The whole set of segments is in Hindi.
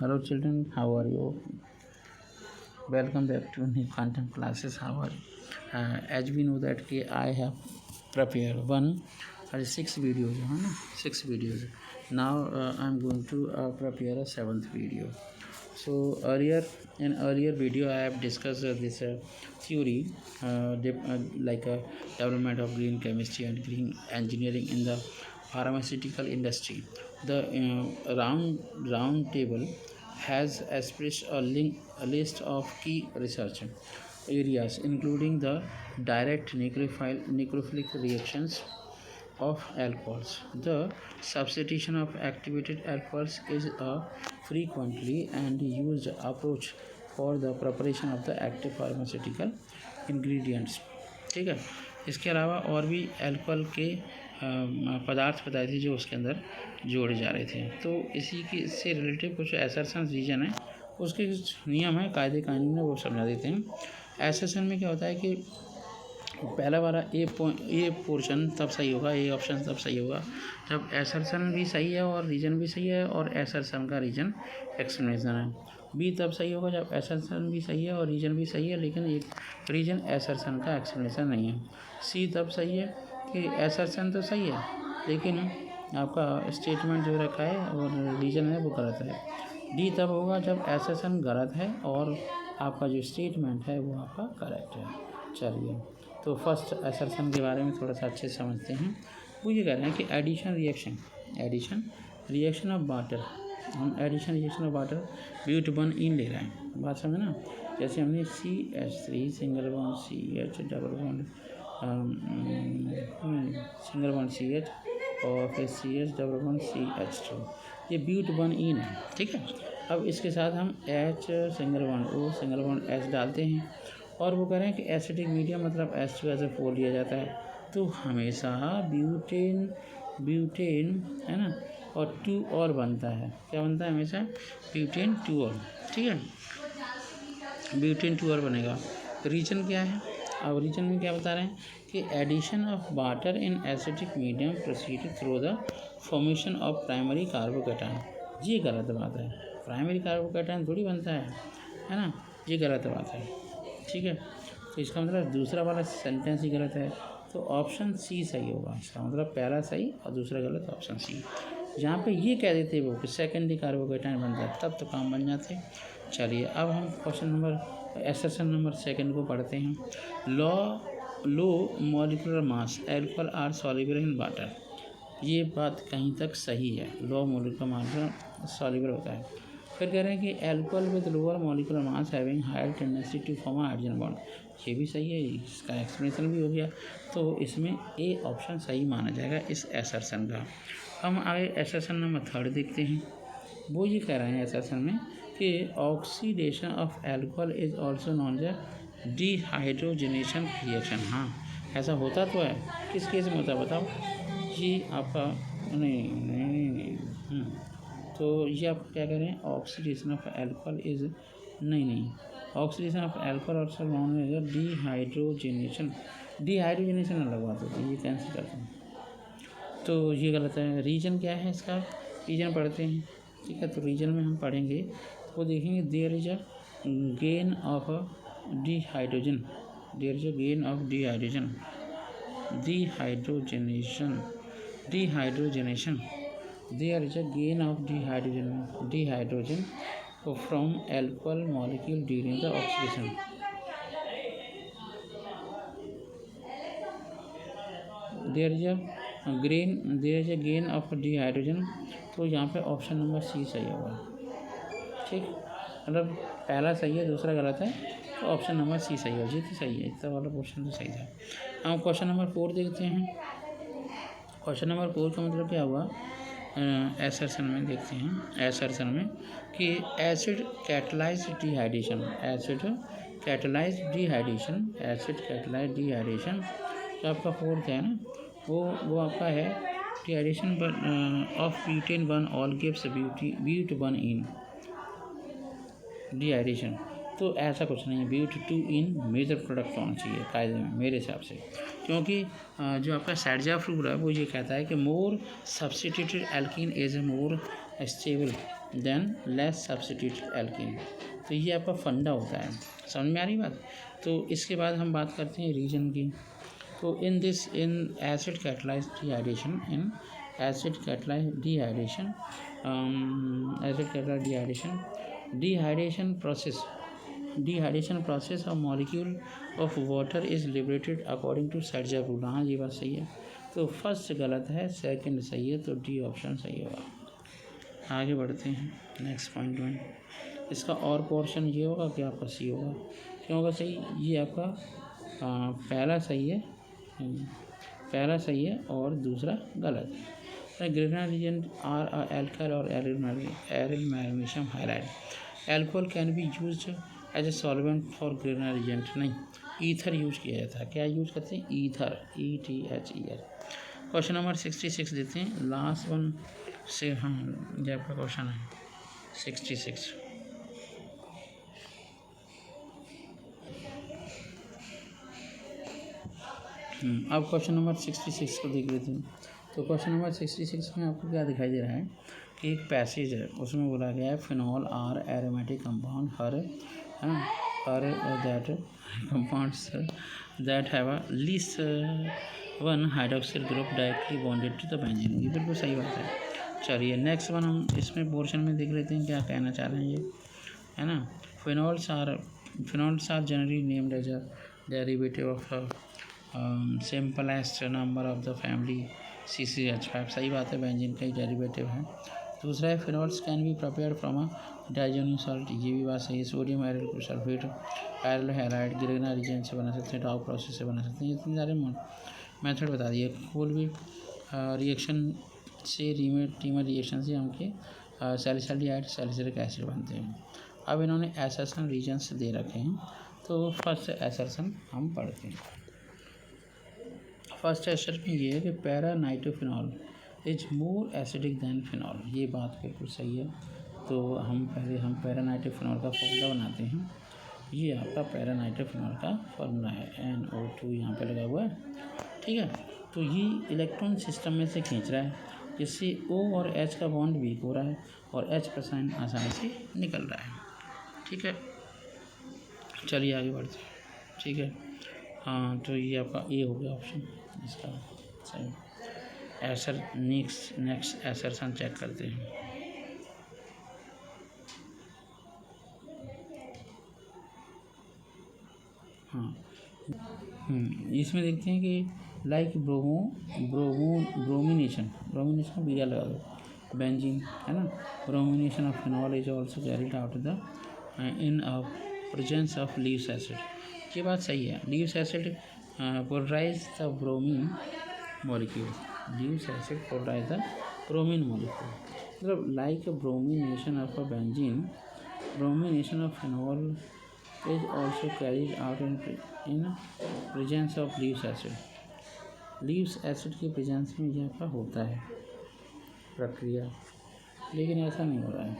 Hello children, how are you? Welcome back to new content classes. How are you? As we know that I have prepared six videos, है ना? 6 videos. Now I'm going to prepare a 7th video. So in earlier video I have discussed this theory, like development of green chemistry and green engineering in the pharmaceutical industry. The round table has established a list of key research areas, including the direct nucleophilic reactions of alcohols. The substitution of activated alcohols is a frequently and used approach for the preparation of the active pharmaceutical ingredients. ठीक है, इसके अलावा और भी अल्कोहल के पदार्थ बताए थे जो उसके अंदर जोड़े जा रहे थे। तो इसी के इससे रिलेटेड कुछ एसर्शन रीजन है, उसके कुछ नियम है, कायदे कानून है, वो समझा देते हैं। एसर्शन में क्या होता है कि पहला वाला ए पोर्शन तब सही होगा, ए ऑप्शन तब सही होगा जब एसर्शन भी सही है और रीजन भी सही है और एसर्शन का रीजन एक्सप्लेनेशन है। बी तब सही होगा जब एसर्शन भी सही है और रीजन भी सही है लेकिन एक रीजन एसर्शन का एक्सप्लेनेशन नहीं है। सी तब सही है कि एसर्शन तो सही है लेकिन आपका स्टेटमेंट जो रखा है और रीजन है वो गलत है। डी तब होगा जब एसर्शन गलत है और आपका जो स्टेटमेंट है वो आपका करेक्ट है। चलिए, तो फर्स्ट एसर्शन के बारे में थोड़ा सा अच्छे से समझते हैं। वो ये कह रहे हैं कि एडिशन रिएक्शन ऑफ वाटर, हम addition reaction of water but one ene ले रहे हैं, बात समझे ना। जैसे हमने CH3 single bond CH double bond single bond CH और फिर CH डबल बॉन्ड CH2, ये ब्यूट वन इन है, ठीक है। अब इसके साथ हम H single bond O single bond H डालते हैं और वो कह रहे हैं कि एसिडिक मीडियम मतलब H2SO4 लिया जाता है। तो हमेशा ब्यूटेन है ना, और 2 और बनता है, क्या बनता है हमेशा ब्यूटेन 2 और, ठीक है, ब्यूटेन 2 और बनेगा। रीजन क्या है, अब रीजन में क्या बता रहे हैं कि addition of water in acidic medium proceed through the formation of primary carbocation. ये गलत बात है, प्राइमरी कार्बोकैटायन थोड़ी बनता है ना, ये गलत बात है, ठीक है। तो इसका मतलब दूसरा वाला सेंटेंस ही गलत है, तो ऑप्शन सी सही होगा। इसका मतलब पहला सही और दूसरा गलत, ऑप्शन सी। जहाँ पे ये कह देते वो कि सेकेंडरी कार्बोकैटायन बनता है तब तो काम बन जाते। चलिए, अब हम क्वेश्चन नंबर एसर्शन नंबर 2 को पढ़ते हैं। Low molecular mass alcohol are soluble in water, ये बात कहीं तक सही है, लो मॉलिक्यूलर मास सॉल्युबल होता है। फिर कह रहे हैं कि alcohol with lower molecular mass having higher tendency to form hydrogen bond, ये भी सही है, इसका एक्सप्लेनेशन भी हो गया। तो इसमें ए ऑप्शन सही माना जाएगा इस एसर्शन का। हम आगे एसर्शन नंबर 3 देखते हैं। वो ये कह रहे हैं एसर्शन में कि oxidation of alcohol is also known as dehydrogenation reaction. हाँ, ऐसा होता तो है, किस केस में होता है बताओ। ये आपका नहीं, तो ये आप क्या कह रहे हैं, ऑक्सीडेशन ऑफ एल्कोहल इज नहीं, ऑक्सीडेशन ऑफ एल्कोहल और नॉन एज डिहाइड्रोजनेशन अलग बात होती है, ये कैंसिल करते हैं, तो ये गलत है। रीजन क्या है इसका, रीजन पढ़ते हैं, ठीक है। तो रीजन में हम पढ़ेंगे तो देखेंगे there is a gain of dihydrogen, there is a gain of dihydrogen there is a gain of dehydrogen from alcohol molecule during the oxidation. there is a gain of dehydrogen, तो यहाँ पे ऑप्शन नंबर सी सही होगा, ठीक। मतलब पहला सही है दूसरा गलत है, तो ऑप्शन नंबर सी सही होगा, जी तो सही है, इतना वाला क्वेश्चन तो सही था। हम क्वेश्चन नंबर 4 देखते हैं। क्वेश्चन नंबर 4 का मतलब क्या हुआ, एसर्शन में देखते हैं। एसर्शन में कि एसिड कैटलाइज डिहाइड्रेशन जो आपका 4th है ना, वो आपका है dehydration of butane 1 ol gives but 1 in dehydration. तो ऐसा कुछ नहीं है, ब्यूट 2 इन मेजर प्रोडक्ट होना चाहिए कायदे में मेरे हिसाब से, क्योंकि जो आपका सैडजाफ रूल है वो ये कहता है कि मोर substituted alkene is more stable than less substitute alkene. तो ये आपका फंडा होता है, समझ में आ रही बात। तो इसके बाद हम बात करते हैं रीजन की। तो in acid catalysed dehydration, dehydration process of molecule of water is liberated according to Saytzeff rule. हाँ ये बात सही है। तो फर्स्ट गलत है, सेकंड सही है, तो डी ऑप्शन सही होगा। आगे बढ़ते हैं नेक्स्ट पॉइंट में। इसका और पोर्शन ये होगा कि आपका सी होगा। क्यों होगा सही? ये आपका पहला सही है और दूसरा गलत है। ग्रेनाइट रीजन आर एल्काइल और aryl magnesium hydride. Alcohol can be used as a solvent for Grignard reagent. नहीं, ईथर यूज किया जाता है। क्या यूज करते हैं? Ether, ETHER। क्वेश्चन नंबर 66 देते हैं, लास्ट वन से। हाँ ये आपका क्वेश्चन है 66। अब क्वेश्चन नंबर 66 को देख लेते हैं। तो क्वेश्चन नंबर 66 में आपको क्या दिखाई दे रहा है कि एक पैसेज है, उसमें बोला गया है phenol are aromatic compound that compounds that have a least one hydroxyl group directly bonded to the benzene. ये बिल्कुल सही बात है। चलिए नेक्स्ट वन हम इसमें पोर्शन में देख लेते हैं क्या कहना चाह रहे हैं ये, है ना। Phenols are generally named as a derivative of simplest number of the family CCH5। सही बात है, बेंजीन का ही डेरिवेटिव है। दूसरा है phenols can be prepared from a diazonium salt. ये भी बात सही है। Sodium aryl sulphate, aryl halide Grignard reagent से बना सकते हैं, डाउ प्रोसेस से बना सकते हैं। इतने सारे मेथड बता दिए। कोई भी रिएक्शन से रीमर रिएक्शन से हमके सैलिसिलिक एसिड बनते हैं। अब इन्होंने एसर्शन रीजन्स दे रखे हैं, तो फर्स्ट एसर्शन हम पढ़ते हैं। फर्स्ट एसर्शन ये है कि para nitrophenol is more acidic than phenol. ये बात बिल्कुल सही है। तो हम पैरा नाइट्रोफिनॉल का फॉर्मूला बनाते हैं। ये आपका पैरा नाइट्रोफिनॉल का फॉर्मूला है, NO2 यहाँ पे लगा हुआ है, ठीक है। तो ये इलेक्ट्रॉन सिस्टम में से खींच रहा है, जिससे O और H का बॉन्ड वीक हो रहा है और H प्लस आयन आसानी से निकल रहा है, ठीक है। चलिए आगे बढ़ते हैं, ठीक है। हाँ तो ये आपका ए हो गया ऑप्शन इसका सही। नेक्स्ट एसर्शन चेक करते हैं। हाँ इसमें देखते हैं कि लाइक ब्रोमिनेशन भी लगा दो, बेंजीन है ना। Bromination of phenol is also carried out the in presence of Lewis acid. ये बात सही है। Lewis acid polarise the bromine molecule. Lewis acid polarise the bromine molecule. मतलब like bromination of a benzene, bromination of phenol is also carried out in presence of leaves acid। Lewis acid के प्रेजेंस में यह आपका होता है प्रक्रिया, लेकिन ऐसा नहीं हो रहा है।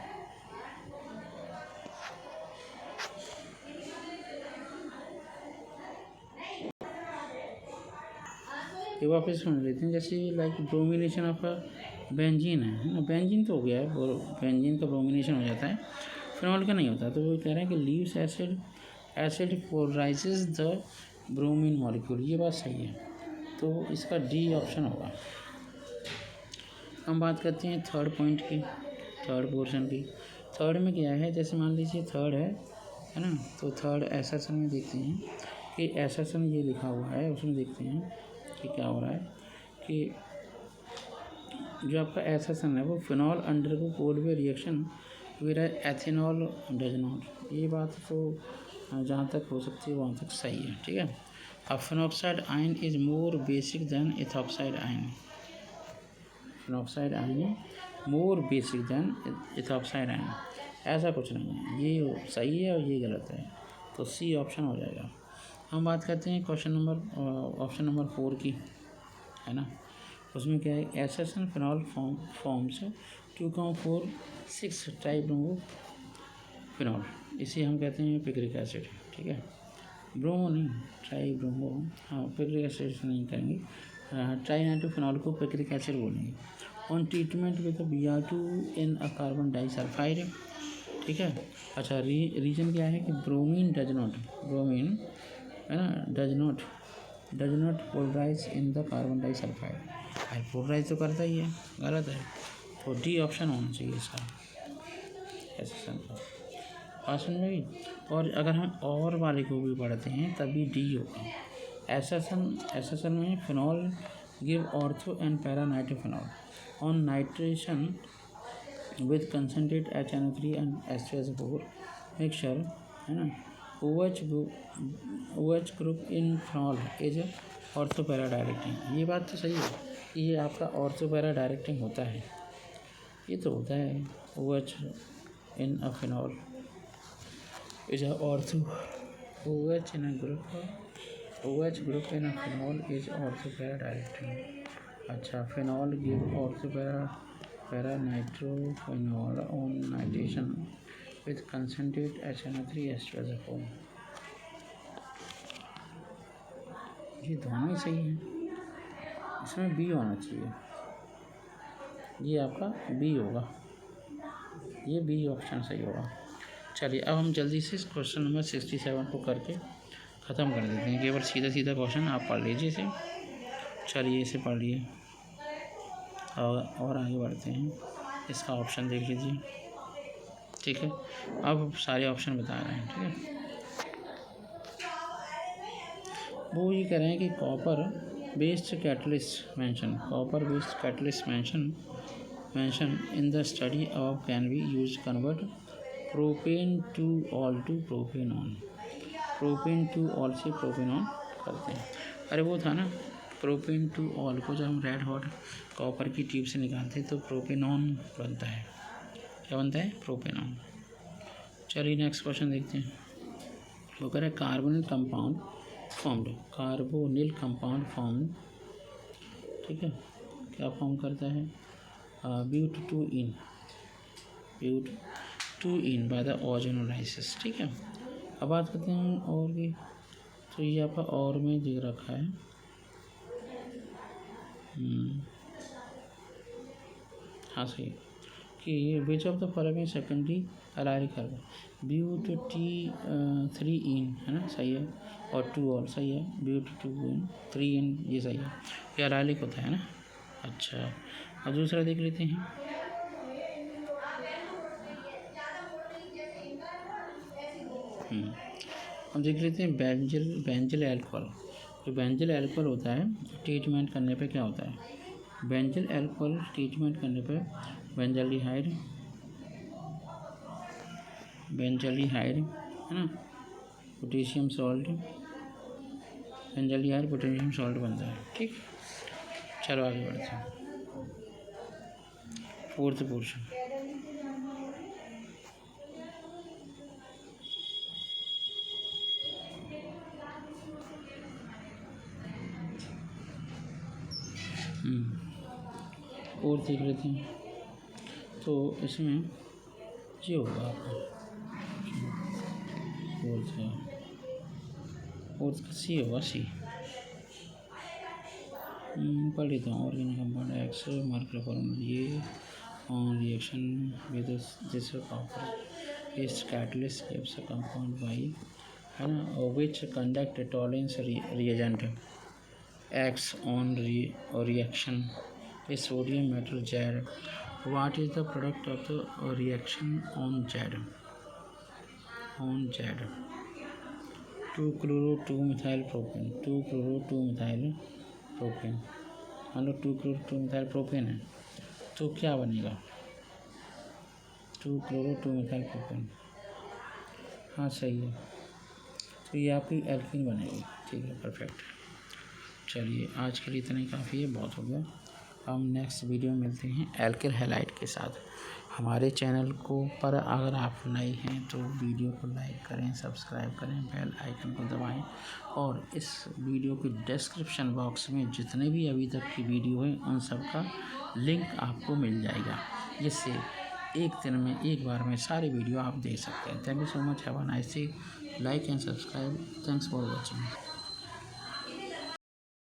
ये वापस सुन लेते हैं। जैसे लाइक ब्रोमिनेशन ऑफ बेंजीन है ना, बेंजीन तो हो गया है, बेंजीन का ब्रोमिनेशन हो जाता है, फिनॉल का नहीं होता। तो वो कह रहे हैं कि Lewis acid polarises the bromine molecule. ये बात सही है, तो इसका डी ऑप्शन होगा। हम बात करते हैं थर्ड पॉइंट की, थर्ड पोर्शन की। थर्ड में क्या है, जैसे मान लीजिए थर्ड है ना, तो थर्ड एसर्शन में देखते हैं कि एसर्शन ये लिखा हुआ है, उसमें देखते हैं कि क्या हो रहा है कि जो आपका एसर्शन है वो फिनॉल अंडरगो पोलवे reaction with ethanol does not. ये बात तो जहाँ तक हो सकती है वहाँ तक सही है, ठीक है। अब phenoxide ion is more basic then ethoxide ion. Phenoxide ion more basic then ethoxide ion, ऐसा कुछ नहीं है। ये सही है और ये गलत है, तो सी ऑप्शन हो जाएगा। हम बात करते हैं ऑप्शन नंबर 4 की, है ना। उसमें क्या है, assertion phenol forms 2,4,6 tribromo phenol. इसे हम कहते हैं पिक्रिक एसिड, ठीक है। ब्रोमो नहीं, ट्राइब्रोमो। हाँ पिक्रिक एसिड नहीं कहेंगे, ट्राइनाइट्रोफिनॉल को पिक्रिक एसिड बोलेंगे। On treatment with Br2 in a carbon disulphide. ठीक है। अच्छा, रीजन क्या है कि ब्रोमीन है ना, does not polarise in the carbon disulphide. भाई पोलराइज तो करता ही है, गलत है। तो डी ऑप्शन होना चाहिए इसका एसेसन का। ऑप्शन में भी, और अगर हम और वाले को भी पढ़ते हैं तभी डी होगा। एसेसन में phenol give ortho and para nitrophenol on nitration with concentrate HNO3 and H2SO4 mixture, है ना। OH group in phenol is ortho para directing. ये बात तो सही है कि ये आपका ऑर्थो पैरा डायरेक्टिंग होता है, ये तो होता है। OH in a phenol is ortho, OH in a group, OH group in a phenol is ortho para directing. अच्छा, phenol give ortho para nitrophenol on nitration with concentrate HNO3 H2SO4। ये दोनों ही सही है, इसमें बी होना चाहिए, ये आपका बी होगा, ये बी ऑप्शन सही होगा। चलिए अब हम जल्दी से क्वेश्चन नंबर 67 को करके ख़त्म कर देते हैं। केवल सीधा सीधा क्वेश्चन आप पढ़ लीजिए इसे। चलिए इसे पढ़ लिए और आगे बढ़ते हैं। इसका ऑप्शन देख लीजिए। ठीक है, अब सारे ऑप्शन बता रहे हैं। ठीक है, वो ये कह रहे हैं कि copper based catalyst mention in the study of can be use convert propane two ol to propanone. Propane two ol से प्रोपेनॉन करते हैं। अरे वो था ना, प्रोपेन टू ऑल को जब हम रेड हॉट कॉपर की ट्यूब से निकालते हैं तो प्रोपेनॉन बनता है। क्या बनता है? प्रोपेनॉन। चलिए नेक्स्ट क्वेश्चन देखते हैं। वो कह रहे हैं कार्बोनिल कंपाउंड फॉर्म्ड। ठीक है, क्या फॉर्म करता है? But two ene by the ozonolysis. ठीक है, अब बात करते हैं और भी। तो ये आपका और में दिख रखा है। हाँ सही कि ये which of the following secondary allylic carbon but T3 ene, है ना, सही है, और 2 और सही है। ब्यूट 2 इन 3 इन ये सही है, ये एलाइलिक होता है ना। अच्छा, अब दूसरा देख लेते हैं। हम देख लेते हैं बेंजिल अल्कोहल। तो बेंजिल अल्कोहल होता है ट्रीटमेंट करने पे क्या होता है? बेंजिल अल्कोहल ट्रीटमेंट करने पे बेंजल्डिहाइड है ना, potassium salt, benzaldehyde potassium salt बनता है। ठीक, चलो आगे बढ़ते हैं। फोर्थ पोर्शन, और देख लेते हैं। तो इसमें ये होगा आपका फोर्थ का सी होगा, सी। पढ़ लेता हूँ। Organic compound X marker formula ये on reaction with this copper is catalyst gives a compound Y, है ना, which conduct tolerance reagent X on reaction with sodium metal Z. What is the product of the reaction on Z? 2-chloro-2-methyl propane, 2-chloro-2-methyl propane, मान लो 2-chloro-2-methyl propane है तो क्या बनेगा? 2-chloro-2-methyl propane। हाँ सही है, तो ये आपकी एल्कीन बनेगी। ठीक है, परफेक्ट। चलिए आज के लिए इतना ही काफ़ी है, बहुत हो गया। हम नेक्स्ट वीडियो में मिलते हैं एल्किल हैलाइड के साथ। हमारे चैनल को पर अगर आप नए हैं तो वीडियो को लाइक करें, सब्सक्राइब करें, बेल आइकन को दबाएं, और इस वीडियो के डिस्क्रिप्शन बॉक्स में जितने भी अभी तक की वीडियो हैं उन सब का लिंक आपको मिल जाएगा, जिससे एक दिन में एक बार में सारी वीडियो आप देख सकते हैं। Thank you so much, have a nice day, like and subscribe, thanks for watching.